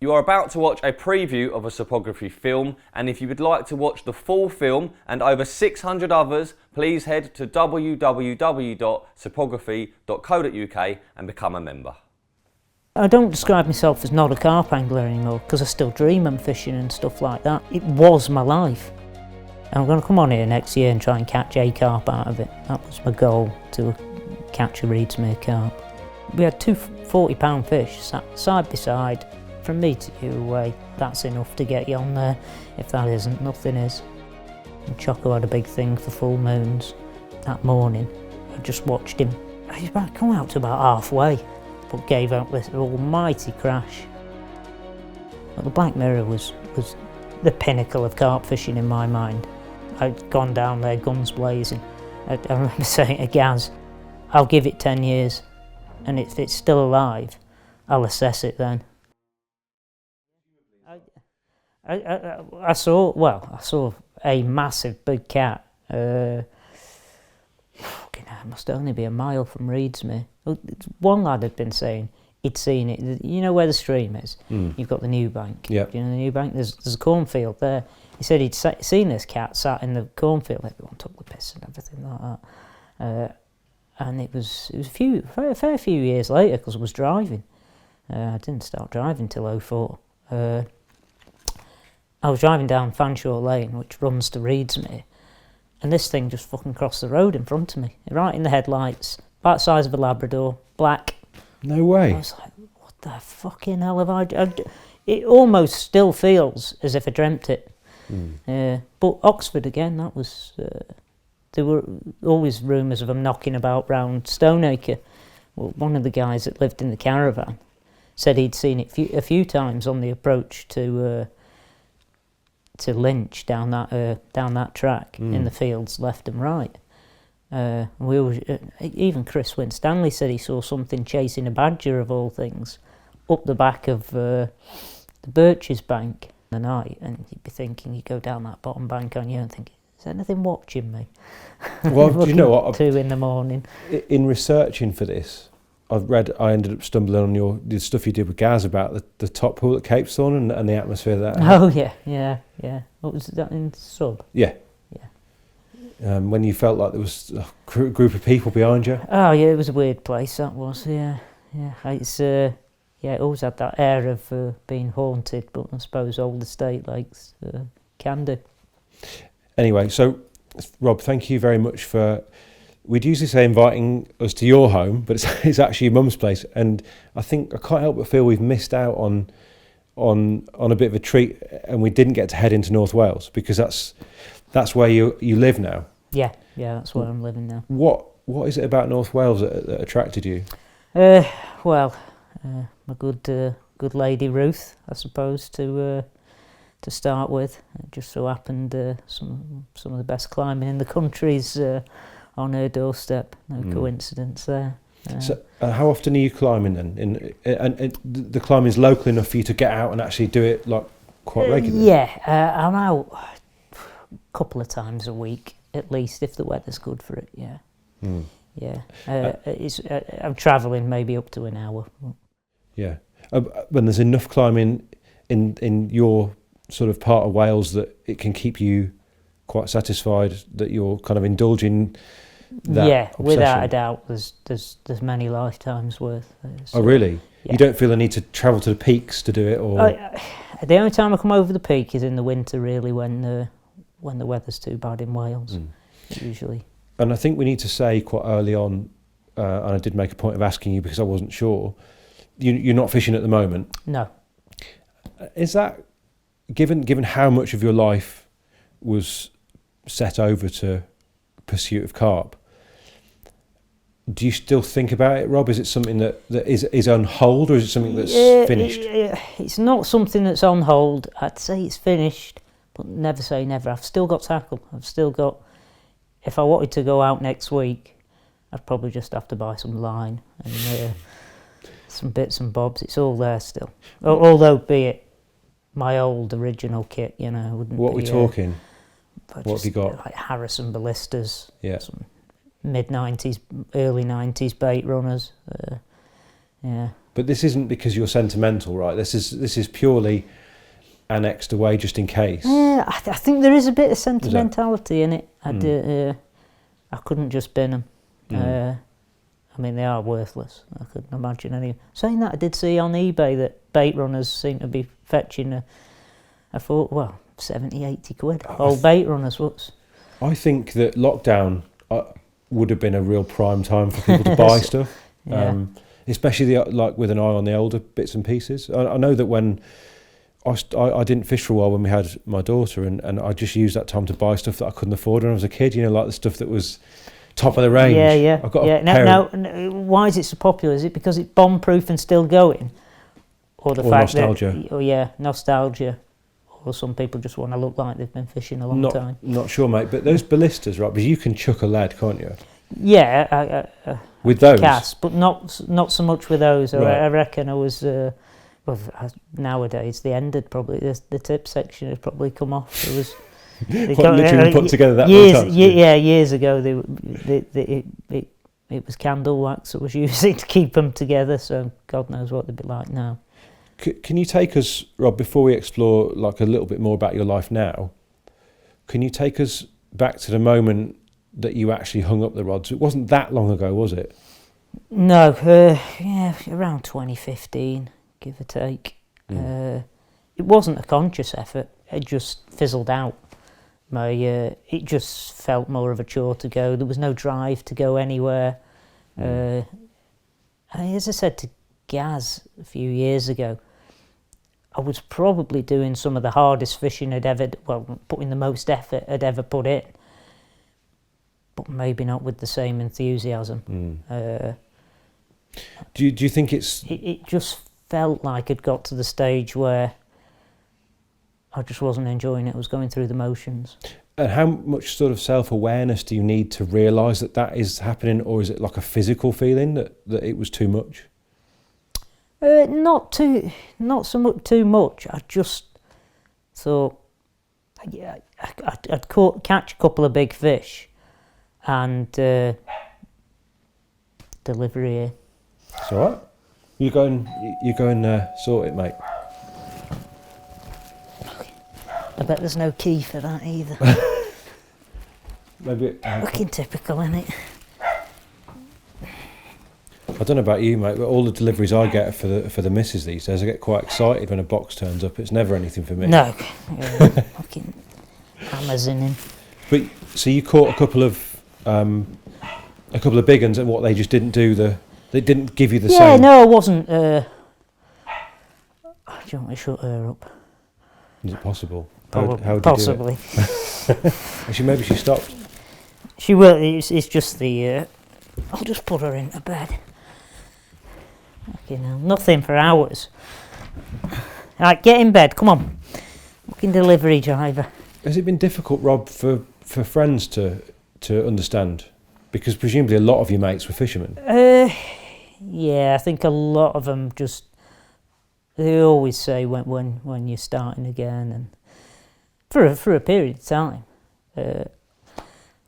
You are about to watch a preview of a Sopography film, and if you would like to watch the full film and over 600 others, please head to www.sopography.co.uk and become a member. I don't describe myself as not a carp angler anymore because I still dream of fishing and stuff like that. It was my life. And I'm going to come on here next year and try and catch a carp out of it. That was my goal, to catch a Redesmere carp. We had two 40-pound fish sat side by side from me to you away. That's enough to get you on there. If that isn't, nothing is. And Choco had a big thing for full moons that morning. I just watched him. He's about come out to about halfway, but gave out this almighty crash. But the Black Mirror was the pinnacle of carp fishing in my mind. I'd gone down there guns blazing. I remember saying to Gaz, I'll give it 10 years, and if it's still alive, I'll assess it then. I saw a massive big cat. It must only be a mile from Redesmere. One lad had been saying he'd seen it. You know where the stream is? You've got the new bank. Yep. You know the new bank? There's a cornfield there. He said he'd seen this cat sat in the cornfield. Everyone took the piss and everything like that. And it was a fair few years later because I was driving. I didn't start driving till 2004. I was driving down Fanshawe Lane, which runs to Redesmere, and this thing just fucking crossed the road in front of me, right in the headlights, about the size of a Labrador, black. No way. I was like, what the fucking hell have I done? It almost still feels as if I dreamt it. But Oxford again, that was... there were always rumours of them knocking about round Stoneacre. Well, one of the guys that lived in the caravan said he'd seen it a few times on the approach to Lynch down that track in the fields left and right. Even Chris Winstanley said he saw something chasing a badger of all things up the back of the Birches bank in the night, and you'd be thinking, you go down that bottom bank on you and think, is anything watching me? Well, do you know what? 2 in the morning. In researching for this, I ended up stumbling on the stuff you did with Gaz about the top pool at Capesthorne and the atmosphere there. Oh yeah. What was that in Sub? Yeah. When you felt like there was a group of people behind you. Oh yeah, it was a weird place. That was It's it always had that air of being haunted, but I suppose old estate lakes can do. Anyway, so Rob, thank you very much for. We'd usually say inviting us to your home, but it's actually your mum's place, and I think I can't help but feel we've missed out on a bit of a treat, and we didn't get to head into North Wales because that's where you live now. Yeah, that's where I'm living now. What is it about North Wales that attracted you? My good lady Ruth, I suppose, to start with. It just so happened some of the best climbing in the country's on her doorstep. No coincidence there. So how often are you climbing then? And the climbing's local enough for you to get out and actually do it like quite regularly? I'm out a couple of times a week at least if the weather's good for it. I'm travelling maybe up to an hour. Yeah, when there's enough climbing in your sort of part of Wales that it can keep you quite satisfied that you're kind of indulging that obsession. Without a doubt, there's many lifetimes worth. So, oh really? Yeah. You don't feel the need to travel to the peaks to do it, or the only time I come over the peak is in the winter, really, when the weather's too bad in Wales, usually. And I think we need to say quite early on, and I did make a point of asking you because I wasn't sure. You're not fishing at the moment. No. Is that given how much of your life was set over to pursuit of carp? Do you still think about it, Rob? Is it something that is on hold, or is it something that's finished? It's not something that's on hold. I'd say it's finished, but never say never. I've still got tackle. I've still got. If I wanted to go out next week, I'd probably just have to buy some line and some bits and bobs. It's all there still. Although, be it my old original kit, wouldn't. What are we talking? What have you got? Like Harrison ballistas. Yeah. Some mid-90s, early 90s bait runners. Yeah. But this isn't because you're sentimental, right? This is purely annexed away just in case. Yeah, I think there is a bit of sentimentality in it. I couldn't just bin them. I mean, they are worthless. I couldn't imagine any. Saying that, I did see on eBay that bait runners seem to be fetching I thought, well, 70, 80 quid. Old bait runners, what's... I think that lockdown would have been a real prime time for people to buy stuff. Yeah. Especially like with an eye on the older bits and pieces. I know that when I didn't fish for a while when we had my daughter, and I just used that time to buy stuff that I couldn't afford when I was a kid, you know, like the stuff that was top of the range. Yeah. I've got Now, why is it so popular? Is it because it's bomb-proof and still going? Or the fact nostalgia. That... nostalgia. Or some people just want to look like they've been fishing a long time. Not sure, mate, but those ballistas, right, because you can chuck a lead, can't you? Yeah, with those? Cast, but not so much with those. Right. I reckon I was... nowadays they ended probably. The tip section had probably come off. It was... literally put together that years, many times. Years ago, it was candle wax that was using to keep them together. So God knows what they'd be like now. Can you take us, Rob, before we explore like a little bit more about your life now? Can you take us back to the moment that you actually hung up the rods? It wasn't that long ago, was it? No, around 2015, give or take. It wasn't a conscious effort. It just fizzled out. It just felt more of a chore to go. There was no drive to go anywhere. As I said to Gaz a few years ago, I was probably doing some of the hardest fishing putting the most effort I'd ever put in, but maybe not with the same enthusiasm. Do you think it's... It just felt like I'd got to the stage where I just wasn't enjoying it. I was going through the motions. And how much sort of self-awareness do you need to realise that is happening, or is it like a physical feeling that it was too much? Not so much too much. I just thought, yeah, I'd catch a couple of big fish, and delivery here. It's all right. You go and sort it, mate. I bet there's no key for that either. Maybe. Looking typical, innit? I don't know about you, mate, but all the deliveries I get for the missus these days, I get quite excited when a box turns up. It's never anything for me. No, fucking hammers in him. But so you caught a couple of big ones, and what they just didn't do they didn't give you the same. Yeah, no, I wasn't. Do you want me to shut her up? Is it possible? Probably, how would possibly. You do it? Maybe she stopped. She will. It's just the. I'll just put her into bed. Okay, now nothing for hours. Right, get in bed. Come on. Fucking delivery driver. Has it been difficult, Rob, for friends to understand? Because presumably a lot of your mates were fishermen. Yeah, I think a lot of them just. They always say when you're starting again, and for a period of time.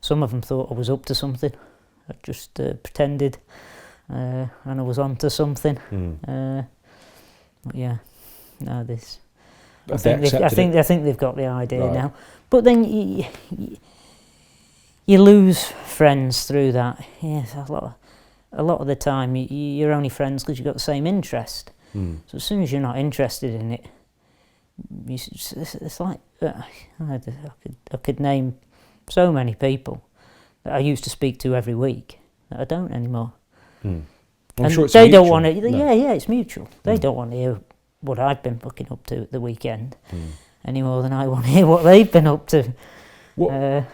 Some of them thought I was up to something. I just pretended, and I was onto something. But yeah, no, this. I think they've got the idea now. But then you lose friends through that. Yes, a lot of the time you're only friends because you've got the same interest. So as soon as you're not interested in it, it's like I could name so many people that I used to speak to every week that I don't anymore. I'm and sure it's they mutual. don't want to. No. Yeah, it's mutual. They don't want to hear what I've been fucking up to at the weekend any more than I want to hear what they've been up to. What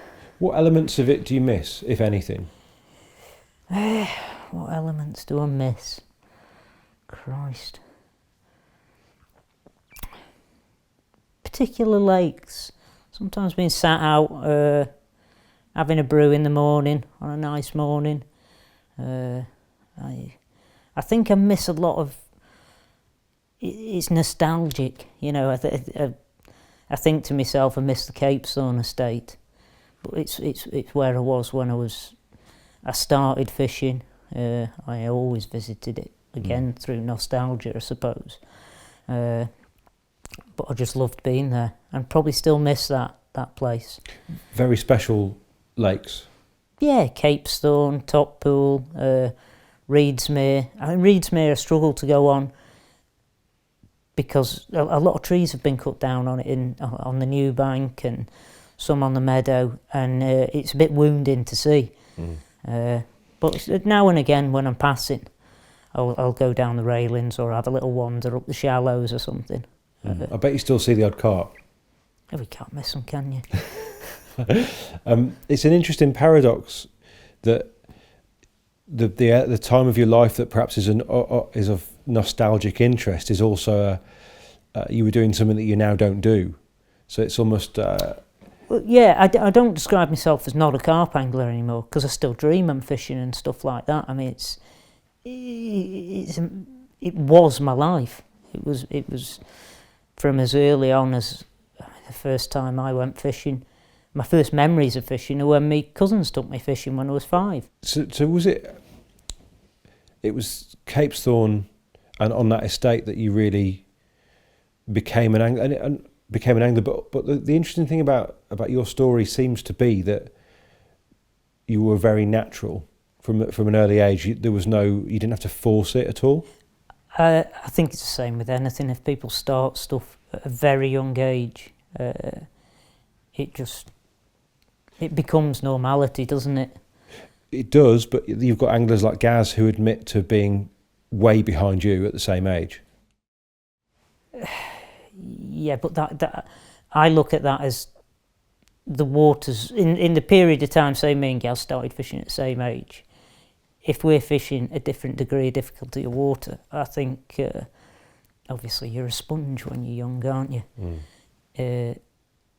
elements of it do you miss, if anything? What elements do I miss? Christ. Particular lakes. Sometimes being sat out, having a brew in the morning on a nice morning. I think I miss a lot of. It's nostalgic, you know. I think to myself, I miss the Capesthorne estate, but it's where I was when I started fishing. I always visited it again through nostalgia, I suppose. But I just loved being there, and probably still miss that place. Very special lakes. Yeah, Capesthorne, Top Pool, Redesmere. I mean, Redesmere I struggle to go on because a lot of trees have been cut down on it on the new bank and some on the meadow, and it's a bit wounding to see. But now and again when I'm passing, I'll go down the railings or have a little wander up the shallows or something. I bet you still see the odd carp. We can't miss them, can you? It's an interesting paradox that the time of your life that perhaps is of nostalgic interest is also you were doing something that you now don't do. So it's almost... Well, yeah, I don't describe myself as not a carp angler anymore because I still dream I'm fishing and stuff like that. I mean, it was my life. It was from as early on as the first time I went fishing. My first memories of fishing are when my cousins took me fishing when I was 5. So was it was Capesthorne and on that estate that you really became an angler and became an angler, but the interesting thing about your story seems to be that you were very natural from an early age. You didn't have to force it at all. I think it's the same with anything. If people start stuff at a very young age, it becomes normality, doesn't it? It does, but you've got anglers like Gaz who admit to being way behind you at the same age. Yeah, but that I look at that as the waters in the period of time. Say me and Gaz started fishing at the same age. If we're fishing a different degree of difficulty of water, I think obviously you're a sponge when you're young, aren't you?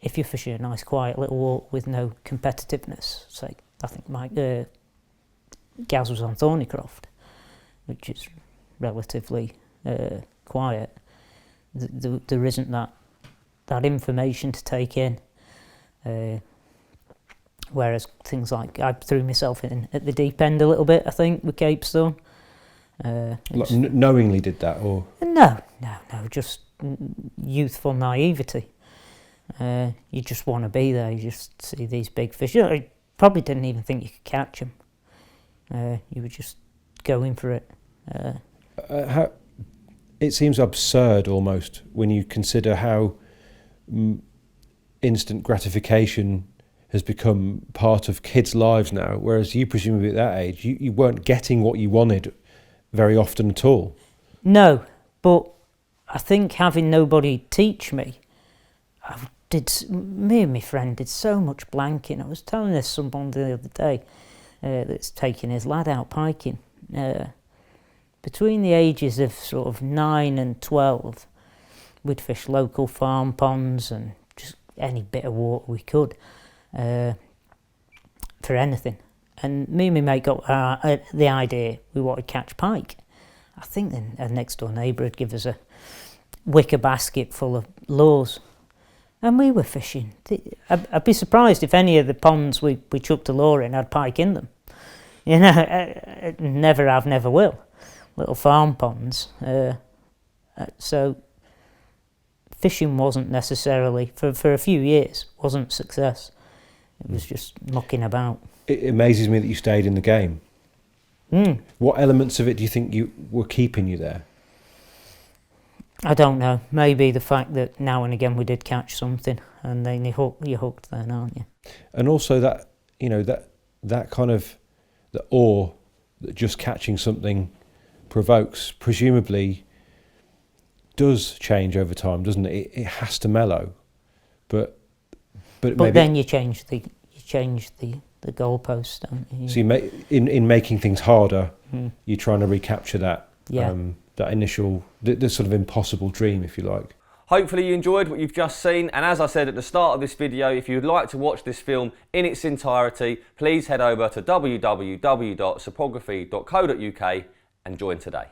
If you're fishing a nice quiet little water with no competitiveness, say I think Gaz was on Thornycroft, which is relatively quiet. There isn't that information to take in. Whereas things like I threw myself in at the deep end a little bit, I think, with Capesthorne. Knowingly did that, or no, just youthful naivety. You just want to be there. You just see these big fish. You probably didn't even think you could catch them. You were just going for it. It seems absurd almost when you consider how instant gratification has become part of kids' lives now, whereas you presumably at that age, you weren't getting what you wanted very often at all. No, but I think having nobody teach me, me and my friend did so much blanking. I was telling this someone the other day that's taking his lad out piking. Between the ages of sort of 9 and 12, we'd fish local farm ponds and just any bit of water we could for anything. And me and my mate got the idea we wanted to catch pike. I think a next door neighbour had given us a wicker basket full of lures. And we were fishing. I'd be surprised if any of the ponds we chucked a lure in had pike in them. You know, never have, never will. Little farm ponds. So fishing wasn't necessarily, for a few years, wasn't success. It was just mucking about. It amazes me that you stayed in the game. What elements of it do you think were keeping you there? I don't know. Maybe the fact that now and again we did catch something, and then you're hooked then, aren't you? And also that, you know, that kind of the awe that just catching something provokes, presumably does change over time, doesn't it? It has to mellow, but maybe then you change the goalpost, don't you? So in making things harder, you're trying to recapture that that initial, the sort of impossible dream, if you like. Hopefully you enjoyed what you've just seen, and as I said at the start of this video, if you'd like to watch this film in its entirety, please head over to www.supography.co.uk and join today.